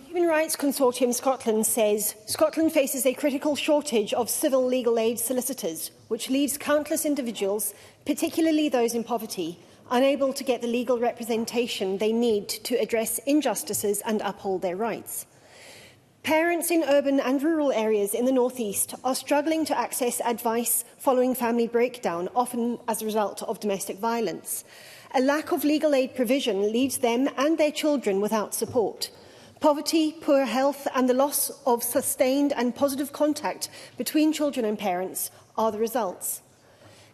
J: Human Rights Consortium Scotland says Scotland faces a critical shortage of civil legal aid solicitors, which leaves countless individuals, particularly those in poverty, unable to get the legal representation they need to address injustices and uphold their rights. Parents in urban and rural areas in the North East are struggling to access advice following family breakdown, often as a result of domestic violence. A lack of legal aid provision leaves them and their children without support. Poverty, poor health and the loss of sustained and positive contact between children and parents are the results.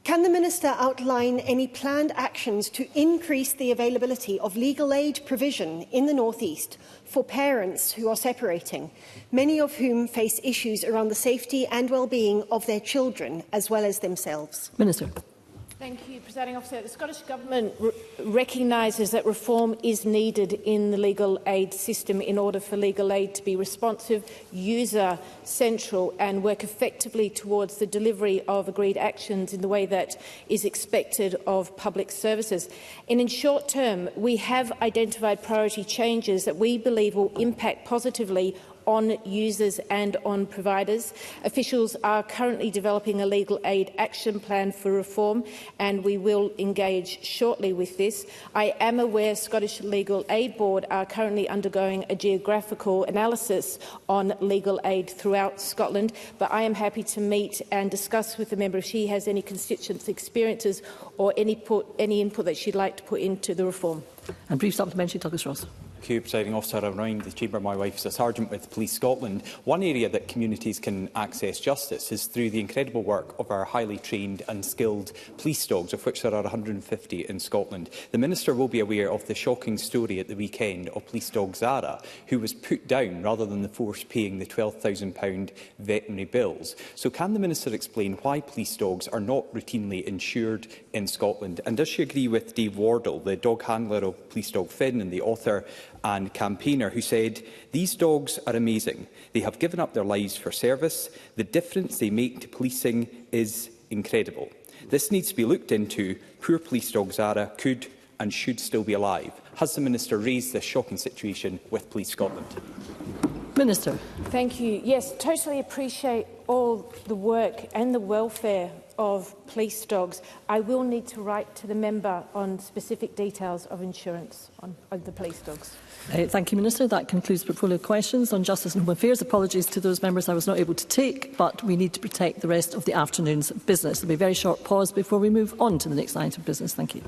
J: Can the Minister outline any planned actions to increase the availability of legal aid provision in the North East for parents who are separating, many of whom face issues around the safety and well-being of their children as well as themselves?
A: Minister.
K: Thank you, Presiding Officer. The Scottish Government recognises that reform is needed in the legal aid system in order for legal aid to be responsive, user-central and work effectively towards the delivery of agreed actions in the way that is expected of public services. And in short term, we have identified priority changes that we believe will impact positively on users and on providers. Officials are currently developing a legal aid action plan for reform, and we will engage shortly with this. I am aware Scottish Legal Aid Board are currently undergoing a geographical analysis on legal aid throughout Scotland, but I am happy to meet and discuss with the member if she has any constituents' experiences or any input that she'd like to put into the reform.
A: And brief supplementary, Douglas Ross.
L: Thank you, Presiding Officer. Around the Chamber, my wife is a sergeant with Police Scotland. One area that communities can access justice is through the incredible work of our highly trained and skilled police dogs, of which there are 150 in Scotland. The Minister will be aware of the shocking story at the weekend of police dog Zara, who was put down rather than the force paying the £12,000 veterinary bills. So can the Minister explain why police dogs are not routinely insured in Scotland? And does she agree with Dave Wardle, the dog handler of Police Dog Finn and the author and campaigner, who said, "These dogs are amazing. They have given up their lives for service. The difference they make to policing is incredible. This needs to be looked into. Poor police dog Zara could and should still be alive." Has the Minister raised this shocking situation with Police Scotland?
A: Minister.
K: Thank you. Yes, totally appreciate all the work and the welfare of police dogs. I will need to write to the member on specific details of insurance on the police dogs.
A: Thank you, Minister. That concludes portfolio questions on Justice and Home Affairs. Apologies to those members I was not able to take, but we need to protect the rest of the afternoon's business. There will be a very short pause before we move on to the next item of business. Thank you.